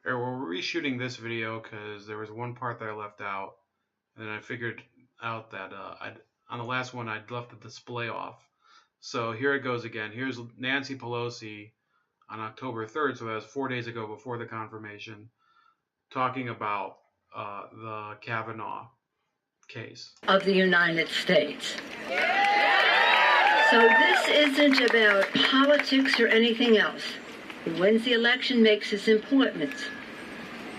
We're reshooting this video because there was one part that I left out, and then I figured out that on the last one I'd left the display off. So here it goes again. Here's Nancy Pelosi on October 3rd, so that was 4 days ago before the confirmation, talking about the Kavanaugh case. Of the United States. So this isn't about politics or anything else. Who wins the election makes his appointments.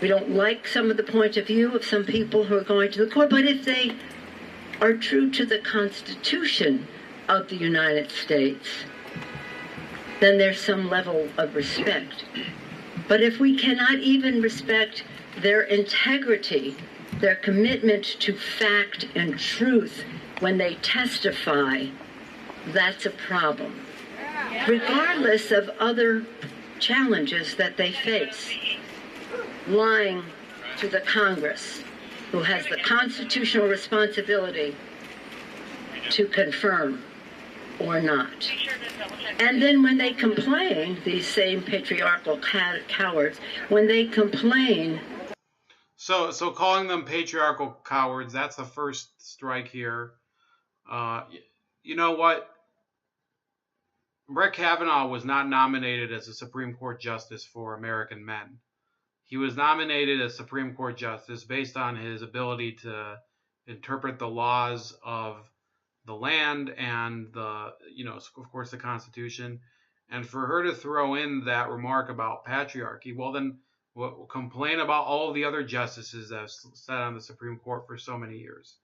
We don't like some of the point of view of some people who are going to the court, but if they are true to the Constitution of the United States, then there's some level of respect. But if we cannot even respect their integrity, their commitment to fact and truth when they testify, that's a problem, regardless of other challenges that they face. Lying to the Congress, who has the constitutional responsibility to confirm or not. And then when they complain, these same patriarchal cowards, when they complain. So calling them patriarchal cowards, that's the first strike here. You know what? Brett Kavanaugh was not nominated as a Supreme Court Justice for American men. He was nominated as Supreme Court Justice based on his ability to interpret the laws of the land and of course, the Constitution. And for her to throw in that remark about patriarchy, well, then complain about all of the other justices that have sat on the Supreme Court for so many years.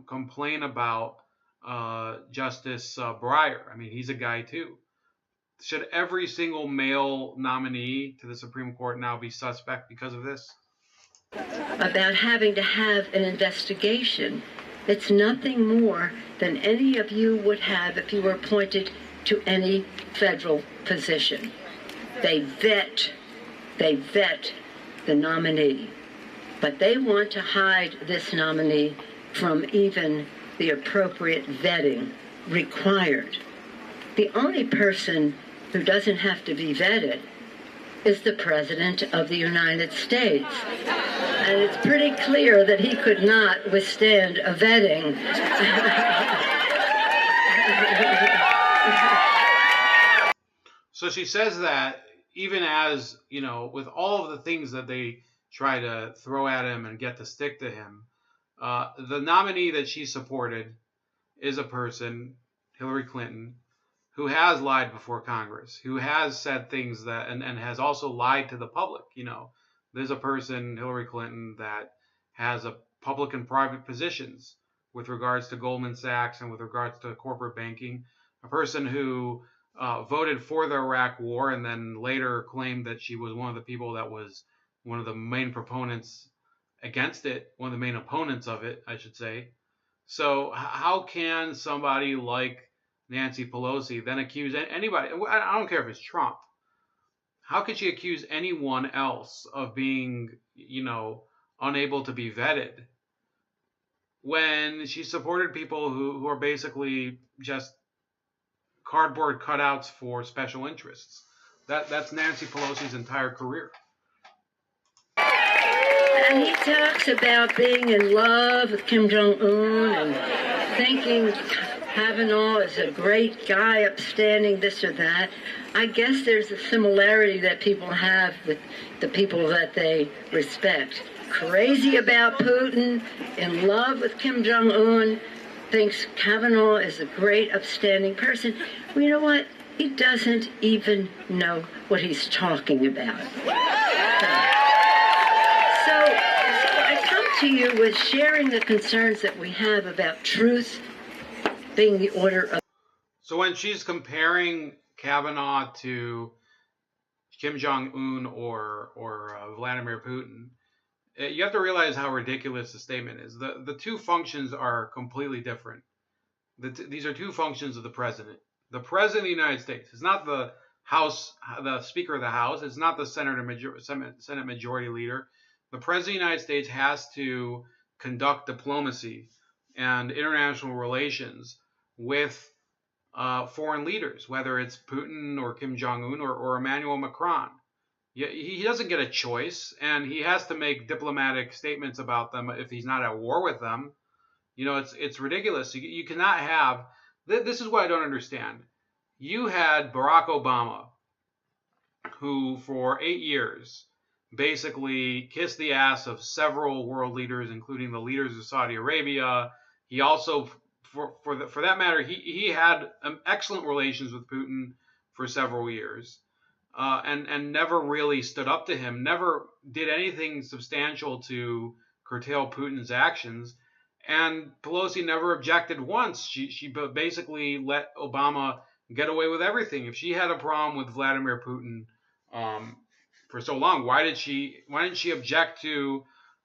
Complain about Justice Breyer. I mean, he's a guy too. Should every single male nominee to the Supreme Court now be suspect because of this? About having to have an investigation. It's nothing more than any of you would have if you were appointed to any federal position. They vet the nominee. But they want to hide this nominee from even the appropriate vetting required. The only person who doesn't have to be vetted is the President of the United States. And it's pretty clear that he could not withstand a vetting. So she says that even as, with all of the things that they try to throw at him and get to stick to him, the nominee that she supported is a person, Hillary Clinton, who has lied before Congress, who has said things that, and has also lied to the public. There's a person, Hillary Clinton, that has a public and private positions with regards to Goldman Sachs and with regards to corporate banking, a person who voted for the Iraq War and then later claimed that she was one of the people that was one of the main proponents against it, one of the main opponents of it, I should say. So how can somebody like Nancy Pelosi then accuse anybody? I don't care if it's Trump. How could she accuse anyone else of being, unable to be vetted when she supported people who are basically just cardboard cutouts for special interests? That's Nancy Pelosi's entire career. And he talks about being in love with Kim Jong-un and thinking Kavanaugh is a great guy, upstanding, this or that. I guess there's a similarity that people have with the people that they respect. Crazy about Putin, in love with Kim Jong-un, thinks Kavanaugh is a great, upstanding person. Well, you know what? He doesn't even know what he's talking about. So I come to you with sharing the concerns that we have about truth being the order of. So when she's comparing Kavanaugh to Kim Jong-un or Vladimir Putin, you have to realize how ridiculous the statement is. The two functions are completely different. These are two functions of the president. The president of the United States is not the House, the Speaker of the House. It's not the Senate Majority Leader. The president of the United States has to conduct diplomacy and international relations with foreign leaders, whether it's Putin or Kim Jong-un or Emmanuel Macron. He doesn't get a choice, and he has to make diplomatic statements about them if he's not at war with them. It's ridiculous. You cannot have. This is what I don't understand. You had Barack Obama, who for 8 years basically kissed the ass of several world leaders, including the leaders of Saudi Arabia. He also, for that matter, he had excellent relations with Putin for several years, and never really stood up to him. Never did anything substantial to curtail Putin's actions. And Pelosi never objected once. She basically let Obama get away with everything. If she had a problem with Vladimir Putin um, for so long, why didn't she object to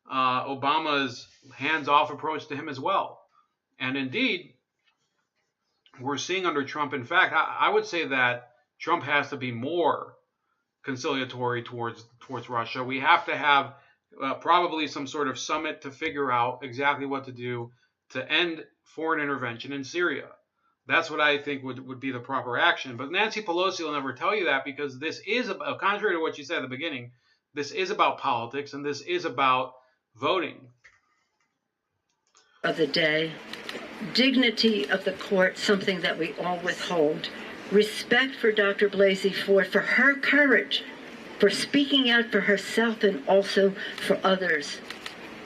Obama's hands-off approach to him as well? And indeed, we're seeing under Trump. In fact, I would say that Trump has to be more conciliatory towards Russia. We have to have probably some sort of summit to figure out exactly what to do to end foreign intervention in Syria. That's what I think would be the proper action. But Nancy Pelosi will never tell you that, because this is, contrary to what you said at the beginning, this is about politics, and this is about voting. Of the day, dignity of the court, something that we all withhold. Respect for Dr. Blasey Ford, for her courage, for speaking out for herself and also for others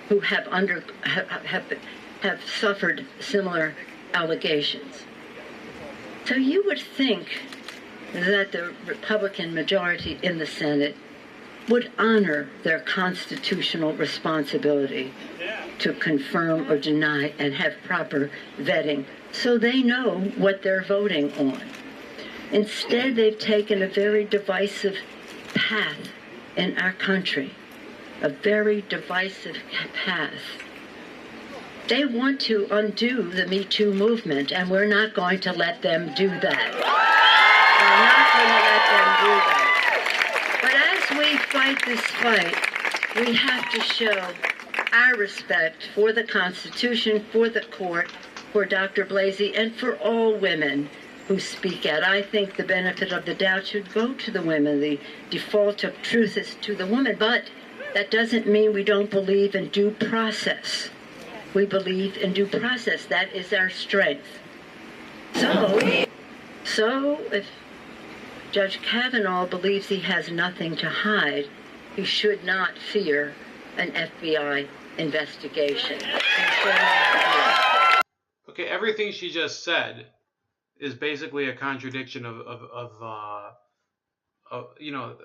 who have suffered similar allegations. So you would think that the Republican majority in the Senate would honor their constitutional responsibility to confirm or deny and have proper vetting so they know what they're voting on. Instead, they've taken a very divisive path in our country, a very divisive path. They want to undo the Me Too movement, and we're not going to let them do that. We're not going to let them do that. But as we fight this fight, we have to show our respect for the Constitution, for the court, for Dr. Blasey, and for all women who speak out. I think the benefit of the doubt should go to the women. The default of truth is to the woman, but that doesn't mean we don't believe in due process. We believe in due process. That is our strength. So if Judge Kavanaugh believes he has nothing to hide, he should not fear an FBI investigation. Okay, everything she just said is basically a contradiction of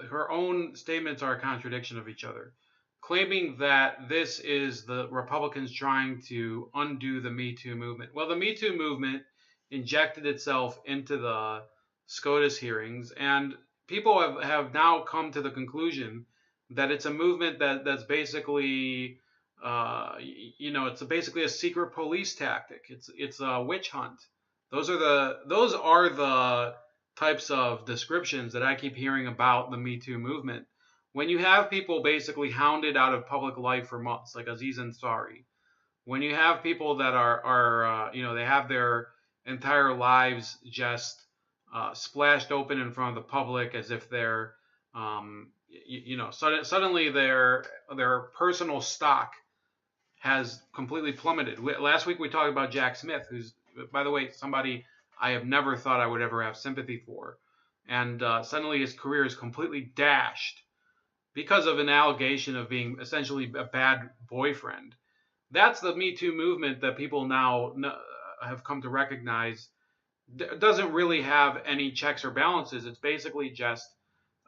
her own statements are a contradiction of each other. Claiming that this is the Republicans trying to undo the Me Too movement. Well, the Me Too movement injected itself into the SCOTUS hearings, and people have now come to the conclusion that it's a movement that's basically, it's basically a secret police tactic. It's a witch hunt. Those are the types of descriptions that I keep hearing about the Me Too movement. When you have people basically hounded out of public life for months, like Aziz Ansari, when you have people that are they have their entire lives just splashed open in front of the public as if they're, suddenly their personal stock has completely plummeted. Last week we talked about Jack Smith, who's, by the way, somebody I have never thought I would ever have sympathy for. And suddenly his career is completely dashed because of an allegation of being essentially a bad boyfriend. That's the Me Too movement that people now have come to recognize doesn't really have any checks or balances. It's basically just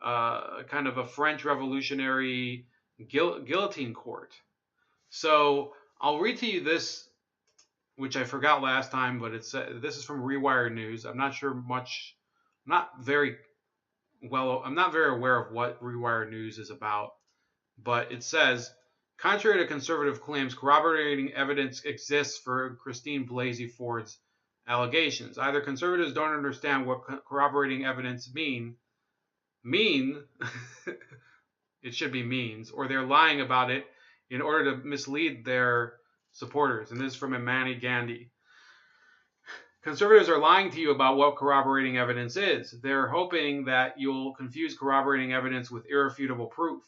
kind of a French Revolutionary guillotine court. So I'll read to you this, which I forgot last time, but this is from Rewire News. I'm not sure much. I'm not very aware of what Rewire News is about, but it says, contrary to conservative claims, corroborating evidence exists for Christine Blasey Ford's allegations. Either conservatives don't understand what corroborating evidence mean, it should be means, or they're lying about it in order to mislead their supporters. And this is from Imani Gandhi. Conservatives are lying to you about what corroborating evidence is. They're hoping that you'll confuse corroborating evidence with irrefutable proof.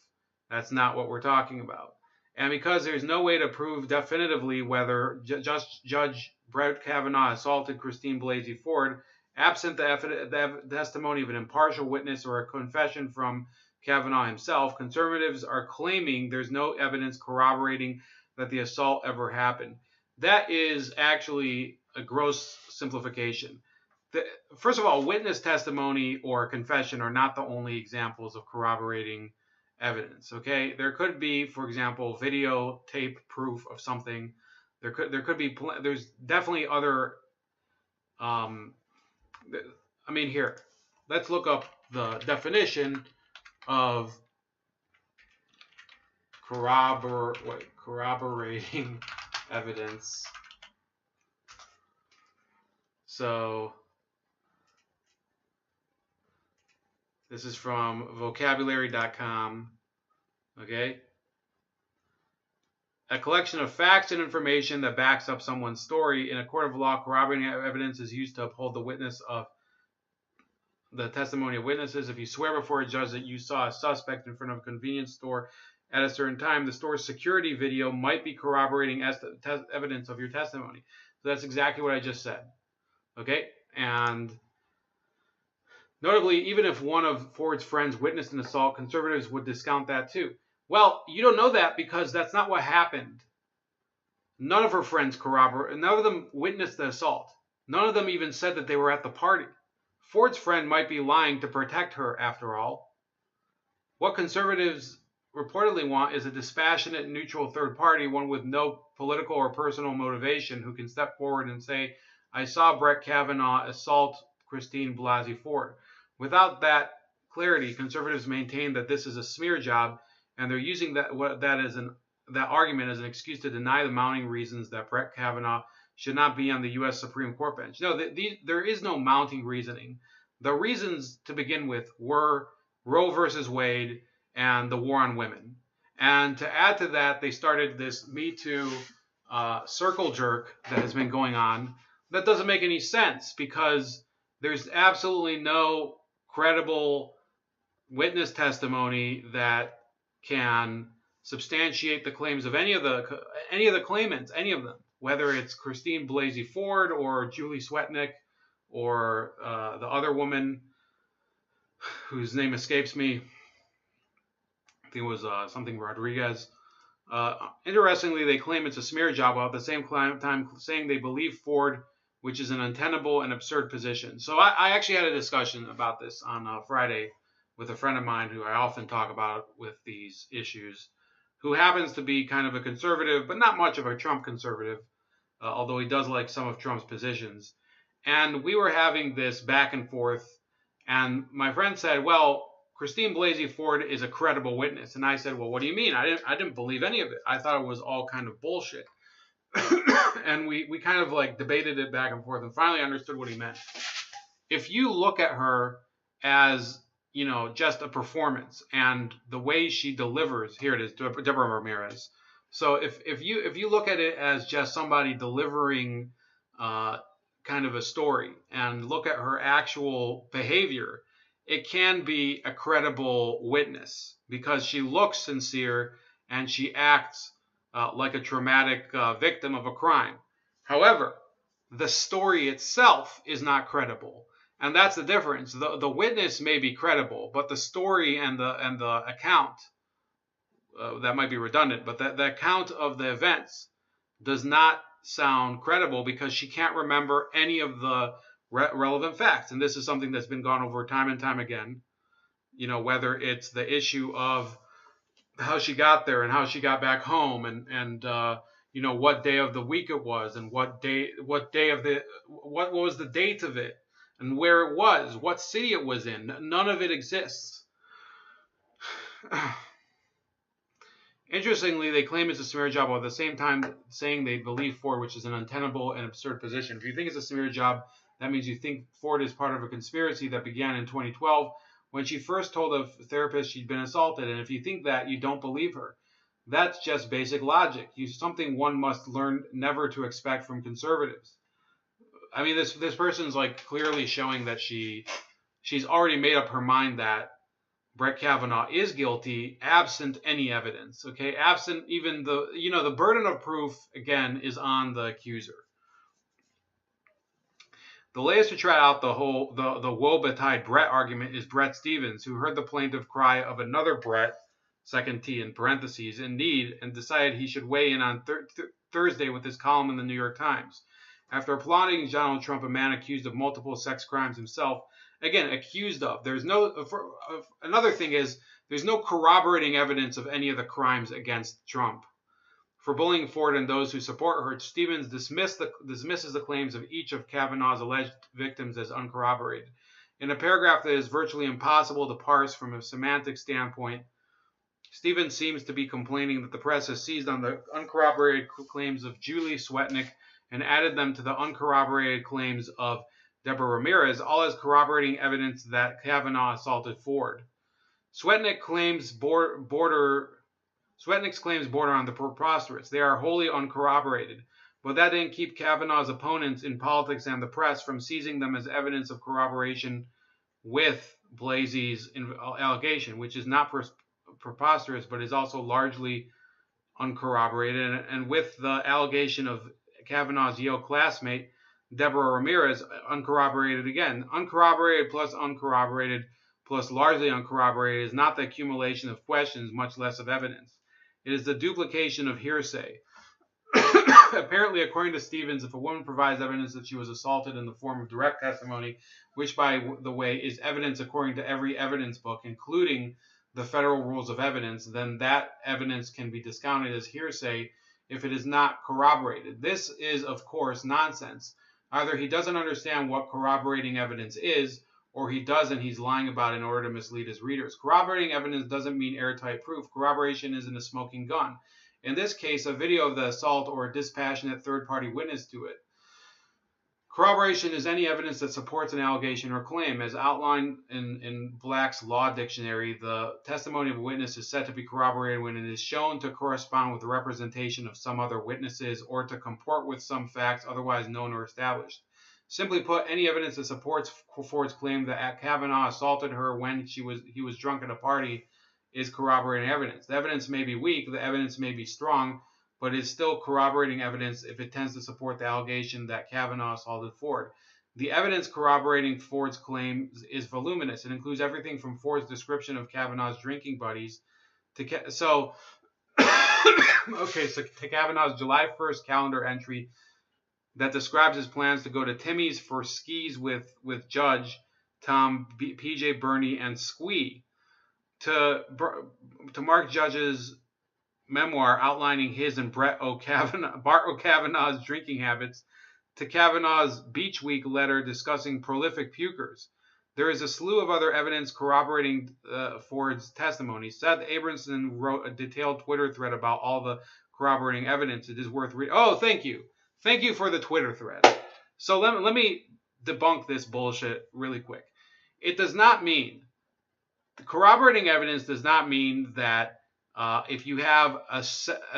That's not what we're talking about. And because there's no way to prove definitively whether Judge Brett Kavanaugh assaulted Christine Blasey Ford, absent the testimony of an impartial witness or a confession from Kavanaugh himself, conservatives are claiming there's no evidence corroborating that the assault ever happened. That is actually a gross simplification. First of all, witness testimony or confession are not the only examples of corroborating evidence. Okay, there could be, for example, videotape proof of something. There's definitely other. Here, let's look up the definition of corroborating evidence. So this is from vocabulary.com. Okay. A collection of facts and information that backs up someone's story. In a court of law, corroborating evidence is used to uphold the testimony of witnesses. If you swear before a judge that you saw a suspect in front of a convenience store at a certain time, the store's security video might be corroborating evidence of your testimony. So that's exactly what I just said. Okay? And notably, even if one of Ford's friends witnessed an assault, conservatives would discount that too. Well, you don't know that because that's not what happened. None of her friends corroborated. None of them witnessed the assault. None of them even said that they were at the party. Ford's friend might be lying to protect her, after all. What conservatives reportedly want is a dispassionate, neutral third party, one with no political or personal motivation, who can step forward and say, I saw Brett Kavanaugh assault Christine Blasey Ford. Without that clarity, conservatives maintain that this is a smear job, and they're using that argument as an excuse to deny the mounting reasons that Brett Kavanaugh should not be on the U.S. Supreme Court bench. No, there is no mounting reasoning. The reasons to begin with were Roe versus Wade and the war on women. And to add to that, they started this Me Too circle jerk that has been going on. That doesn't make any sense because there's absolutely no credible witness testimony that can substantiate the claims of any of the claimants, any of them, whether it's Christine Blasey Ford or Julie Swetnick or the other woman whose name escapes me. I think it was something Rodriguez. Interestingly, they claim it's a smear job while at the same time saying they believe Ford, which is an untenable and absurd position. So I actually had a discussion about this on Friday with a friend of mine who I often talk about with these issues, who happens to be kind of a conservative, but not much of a Trump conservative, although he does like some of Trump's positions. And we were having this back and forth, and my friend said, well, Christine Blasey Ford is a credible witness. And I said, well, what do you mean? I didn't believe any of it. I thought it was all kind of bullshit. And we kind of like debated it back and forth and finally understood what he meant. If you look at her as, just a performance and the way she delivers, here it is, Deborah Ramirez. So if you look at it as just somebody delivering kind of a story and look at her actual behavior, it can be a credible witness because she looks sincere and she acts like a traumatic victim of a crime. However, the story itself is not credible. And that's the difference. The witness may be credible, but the story and the account, that might be redundant, but the account of the events does not sound credible because she can't remember any of the relevant facts. And this is something that's been gone over time and time again, whether it's the issue of how she got there and how she got back home and what day of the week it was and what was the date of it and where it was, what city it was in. None of it exists. Interestingly, they claim it's a smear job while at the same time saying they believe Ford, which is an untenable and absurd position. If you think it's a smear job, that means you think Ford is part of a conspiracy that began in 2012 when she first told a therapist she'd been assaulted. And if you think that, you don't believe her. That's just basic logic. Something one must learn never to expect from conservatives. I mean, this person's like clearly showing that she's already made up her mind that Brett Kavanaugh is guilty, absent any evidence. Okay, absent even the burden of proof again is on the accuser. The latest to try out the woe betide Brett argument is Bret Stephens, who heard the plaintiff cry of another Brett, second T in parentheses, in need, and decided he should weigh in on Thursday with his column in the New York Times. After applauding Donald Trump, a man accused of multiple sex crimes himself, again accused of. There's no. Another thing is there's no corroborating evidence of any of the crimes against Trump. For bullying Ford and those who support her, Stephens dismisses the claims of each of Kavanaugh's alleged victims as uncorroborated. In a paragraph that is virtually impossible to parse from a semantic standpoint, Stephens seems to be complaining that the press has seized on the uncorroborated claims of Julie Swetnick and added them to the uncorroborated claims of Deborah Ramirez, all as corroborating evidence that Kavanaugh assaulted Ford. Swetnick's claims border on the preposterous. They are wholly uncorroborated. But that didn't keep Kavanaugh's opponents in politics and the press from seizing them as evidence of corroboration with Blasey's allegation, which is not preposterous, but is also largely uncorroborated. And with the allegation of Kavanaugh's Yale classmate, Deborah Ramirez, uncorroborated again. Uncorroborated plus largely uncorroborated is not the accumulation of questions, much less of evidence. It is the duplication of hearsay. Apparently, according to Stephens, if a woman provides evidence that she was assaulted in the form of direct testimony, which, by the way, is evidence according to every evidence book, including the Federal Rules of Evidence, then that evidence can be discounted as hearsay if it is not corroborated. This is, of course, nonsense. Either he doesn't understand what corroborating evidence is, or he does and he's lying about it in order to mislead his readers. Corroborating evidence doesn't mean airtight proof. Corroboration isn't a smoking gun. In this case, a video of the assault or a dispassionate third-party witness to it. Corroboration is any evidence that supports an allegation or claim. As outlined in Black's Law Dictionary, the testimony of a witness is said to be corroborated when it is shown to correspond with the representation of some other witnesses or to comport with some facts otherwise known or established. Simply put, any evidence that supports Ford's claim that Kavanaugh assaulted her when he was drunk at a party is corroborating evidence. The evidence may be weak, the evidence may be strong, but it's still corroborating evidence if it tends to support the allegation that Kavanaugh assaulted Ford. The evidence corroborating Ford's claims is voluminous. It includes everything from Ford's description of Kavanaugh's drinking buddies to Kavanaugh's July 1st calendar entry that describes his plans to go to Timmy's for skis with Judge, Tom, PJ Birney, and Squee, to Mark Judge's memoir outlining his and Bart Kavanaugh's drinking habits, to Kavanaugh's Beach Week letter discussing prolific pukers. There is a slew of other evidence corroborating Ford's testimony. Seth Abramson wrote a detailed Twitter thread about all the corroborating evidence. It is worth reading. Oh, thank you. Thank you for the Twitter thread. So let me debunk this bullshit really quick. It does not mean, corroborating evidence does not mean that if you have a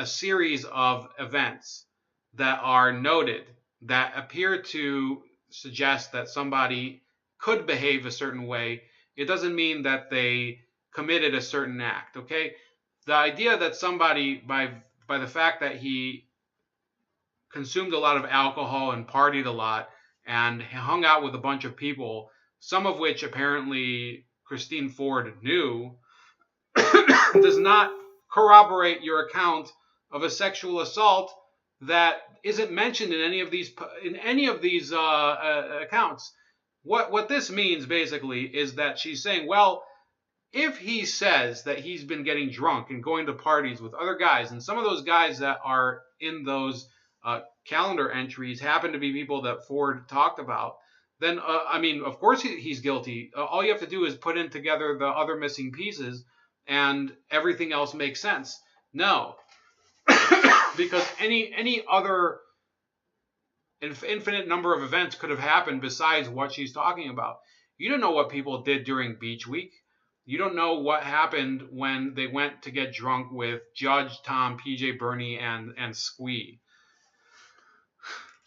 series of events that are noted that appear to suggest that somebody could behave a certain way, it doesn't mean that they committed a certain act, okay? The idea that somebody, by the fact that he consumed a lot of alcohol and partied a lot and hung out with a bunch of people, some of which apparently Christine Ford knew, does not corroborate your account of a sexual assault that isn't mentioned in any of these accounts. What this means basically is that she's saying, well, if he says that he's been getting drunk and going to parties with other guys, and some of those guys that are in those calendar entries happen to be people that Ford talked about, then, of course he's guilty. All you have to do is put in together the other missing pieces and everything else makes sense. No, because any other infinite number of events could have happened besides what she's talking about. You don't know what people did during Beach Week. You don't know what happened when they went to get drunk with Judge, Tom, PJ Birney, and Squee.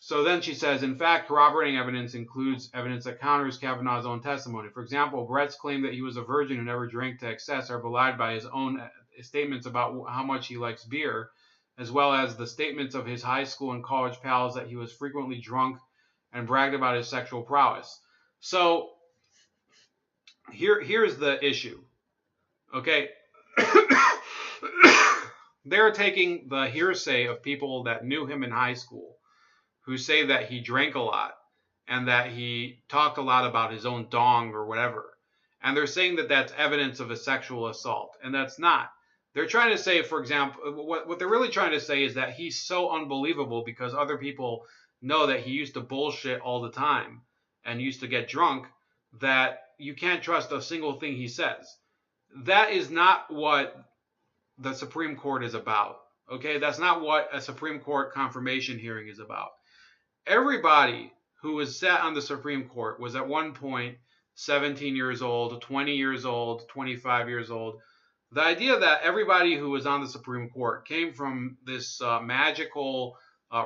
So then she says, in fact, corroborating evidence includes evidence that counters Kavanaugh's own testimony. For example, Brett's claim that he was a virgin who never drank to excess are belied by his own statements about how much he likes beer, as well as the statements of his high school and college pals that he was frequently drunk and bragged about his sexual prowess. So here's the issue. Okay. They're taking the hearsay of people that knew him in high school, who say that he drank a lot and that he talked a lot about his own dong or whatever. And they're saying that that's evidence of a sexual assault. And that's not. They're trying to say, for example, what they're really trying to say is that he's so unbelievable because other people know that he used to bullshit all the time and used to get drunk, that you can't trust a single thing he says. That is not what the Supreme Court is about. Okay, that's not what a Supreme Court confirmation hearing is about. Everybody who was sat on the Supreme Court was at one point 17 years old, 20 years old, 25 years old. The idea that everybody who was on the Supreme Court came from this magical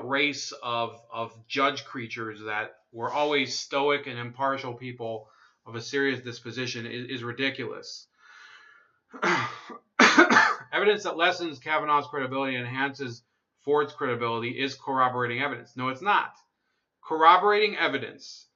race of judge creatures that were always stoic and impartial people of a serious disposition is ridiculous. Evidence that lessens Kavanaugh's credibility and enhances Ford's credibility is corroborating evidence. No, it's not. Corroborating evidence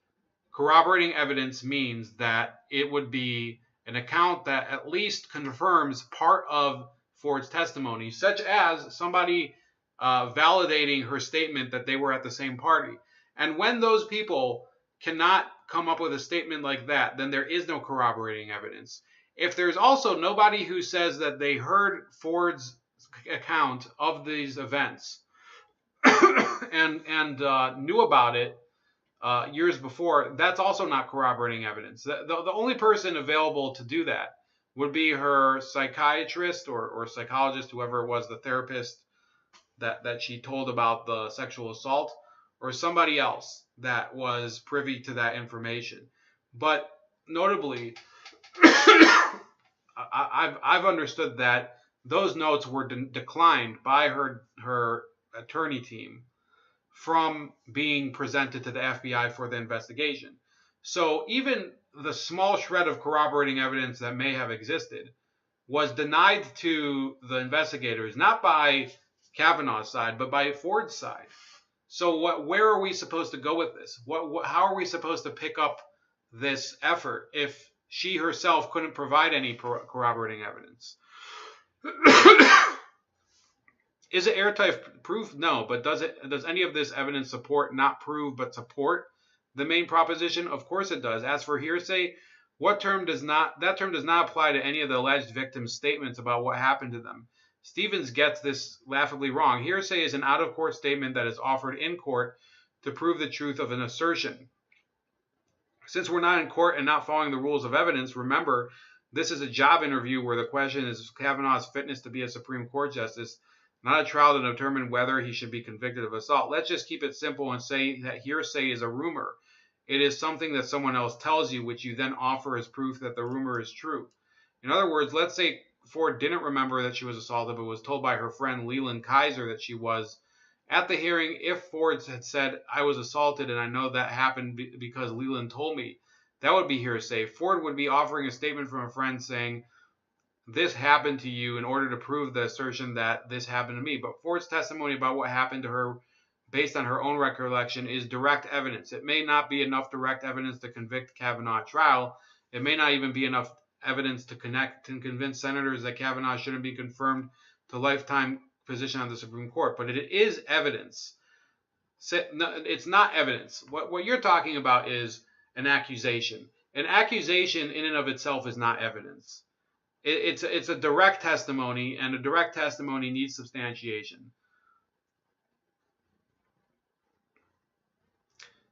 means that it would be an account that at least confirms part of Ford's testimony, such as somebody validating her statement that they were at the same party. And when those people cannot come up with a statement like that, then there is no corroborating evidence. If there's also nobody who says that they heard Ford's account of these events and knew about it years before, that's also not corroborating evidence. The only person available to do that would be her psychiatrist or psychologist, whoever it was, the therapist that she told about the sexual assault, or somebody else that was privy to that information. But notably, I've understood that those notes were declined by her attorney team from being presented to the FBI for the investigation. So even the small shred of corroborating evidence that may have existed was denied to the investigators, not by Kavanaugh's side, but by Ford's side. So where are we supposed to go with this? How are we supposed to pick up this effort if she herself couldn't provide any corroborating evidence? Is it airtight proof? No, but does any of this evidence support, not prove, but support the main proposition? Of course it does. As for hearsay, that term does not apply to any of the alleged victims' statements about what happened to them. Stevens gets this laughably wrong. Hearsay is an out-of-court statement that is offered in court to prove the truth of an assertion. Since we're not in court and not following the rules of evidence, remember, this is a job interview where the question is Kavanaugh's fitness to be a Supreme Court justice, not a trial to determine whether he should be convicted of assault. Let's just keep it simple and say that hearsay is a rumor. It is something that someone else tells you, which you then offer as proof that the rumor is true. In other words, let's say Ford didn't remember that she was assaulted, but was told by her friend Leland Kaiser that she was. At the hearing, if Ford had said, I was assaulted and I know that happened because Leland told me, that would be hearsay. Ford would be offering a statement from a friend saying, this happened to you in order to prove the assertion that this happened to me. But Ford's testimony about what happened to her based on her own recollection is direct evidence. It may not be enough direct evidence to convict Kavanaugh at trial. It may not even be enough evidence to connect and convince senators that Kavanaugh shouldn't be confirmed to lifetime position on the Supreme Court. But it is evidence. It's not evidence. What you're talking about is an accusation. An accusation in and of itself is not evidence. It's a direct testimony, and a direct testimony needs substantiation.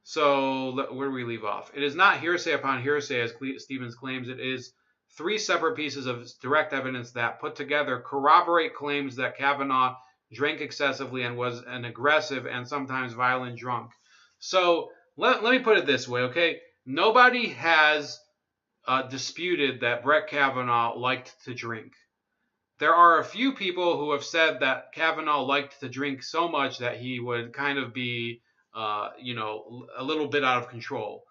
So where do we leave off? It is not hearsay upon hearsay, as Stevens claims. It is three separate pieces of direct evidence that, put together, corroborate claims that Kavanaugh drank excessively and was an aggressive and sometimes violent drunk. So let me put it this way, okay? Nobody has disputed that Brett Kavanaugh liked to drink. There are a few people who have said that Kavanaugh liked to drink so much that he would kind of be you know, a little bit out of control.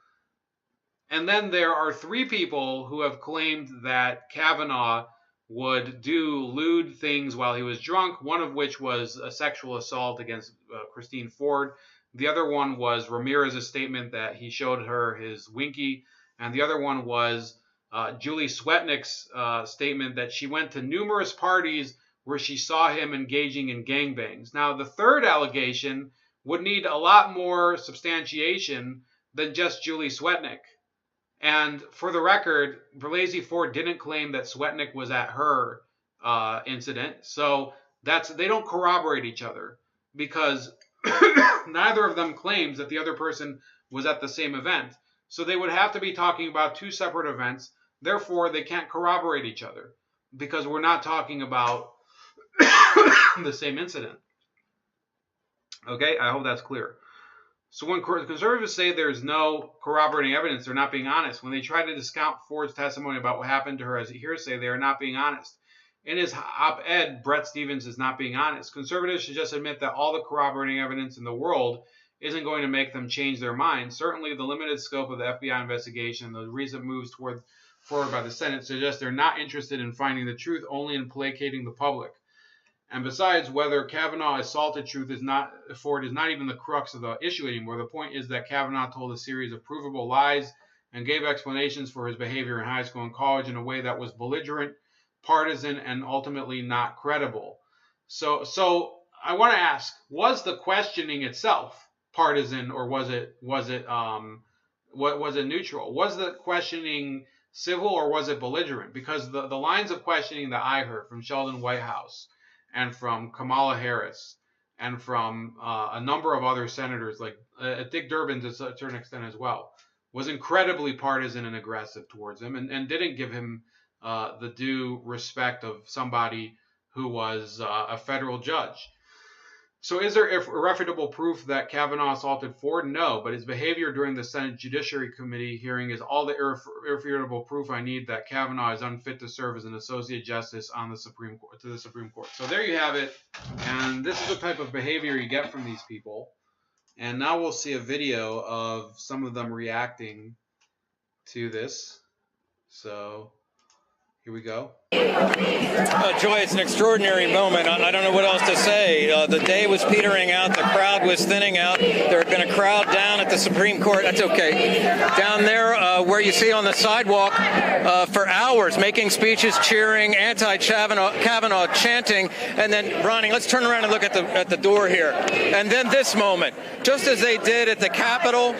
And then there are 3 people who have claimed that Kavanaugh would do lewd things while he was drunk, one of which was a sexual assault against Christine Ford. The other one was Ramirez's statement that he showed her his winky. And the other one was Julie Swetnick's statement that she went to numerous parties where she saw him engaging in gangbangs. Now, the third allegation would need a lot more substantiation than just Julie Swetnick. And for the record, Blasey Ford didn't claim that Swetnick was at her incident. So they don't corroborate each other because neither of them claims that the other person was at the same event. So they would have to be talking about 2 separate events. Therefore, they can't corroborate each other because we're not talking about the same incident. Okay, I hope that's clear. So when conservatives say there's no corroborating evidence, they're not being honest. When they try to discount Ford's testimony about what happened to her as a hearsay, they are not being honest. In his op-ed, Brett Stevens is not being honest. Conservatives should just admit that all the corroborating evidence in the world isn't going to make them change their minds. Certainly, the limited scope of the FBI investigation, the recent moves forward by the Senate suggest they're not interested in finding the truth, only in placating the public. And besides, whether Kavanaugh assaulted Ford is not even the crux of the issue anymore. The point is that Kavanaugh told a series of provable lies and gave explanations for his behavior in high school and college in a way that was belligerent, partisan, and ultimately not credible. So I want to ask: was the questioning itself partisan, or was it neutral? Was the questioning civil, or was it belligerent? Because the lines of questioning that I heard from Sheldon Whitehouse and from Kamala Harris and from a number of other senators, like Dick Durbin to a certain extent as well, was incredibly partisan and aggressive towards him and didn't give him the due respect of somebody who was a federal judge. So is there irrefutable proof that Kavanaugh assaulted Ford? No, but his behavior during the Senate Judiciary Committee hearing is all the irrefutable proof I need that Kavanaugh is unfit to serve as an associate justice on the Supreme Court. So there you have it, and this is the type of behavior you get from these people. And now we'll see a video of some of them reacting to this. So here we go. Joy, it's an extraordinary moment. I don't know what else to say. The day was petering out. The crowd was thinning out. There had been a crowd down at the Supreme Court. That's okay. Down there where you see on the sidewalk for hours, making speeches, cheering, anti-Kavanaugh chanting. And then, Ronnie, let's turn around and look at the door here. And then this moment, just as they did at the Capitol,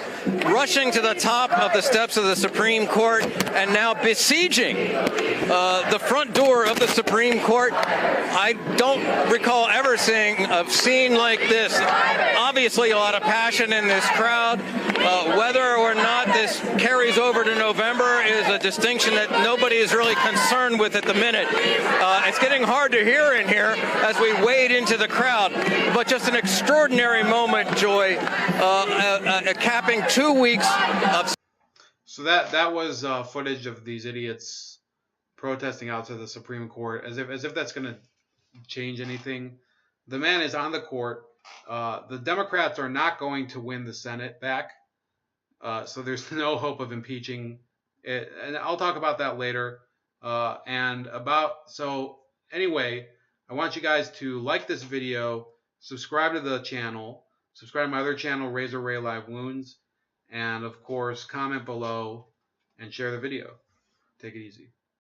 rushing to the top of the steps of the Supreme Court and now besieging the front door of the Supreme Court. I don't recall ever seeing a scene like this. Obviously, a lot of passion in this crowd. Whether or not this carries over to November is a distinction that nobody is really concerned with at the minute. It's getting hard to hear in here as we wade into the crowd, but just an extraordinary moment, Joy, capping 2 weeks of... So that was footage of these idiots protesting outside the Supreme Court, as if that's going to change anything. The man is on the court. The Democrats are not going to win the Senate back, so there's no hope of impeaching it. And I'll talk about that later. So anyway, I want you guys to like this video, subscribe to the channel, subscribe to my other channel, Razor Ray Live Wounds, and of course, comment below and share the video. Take it easy.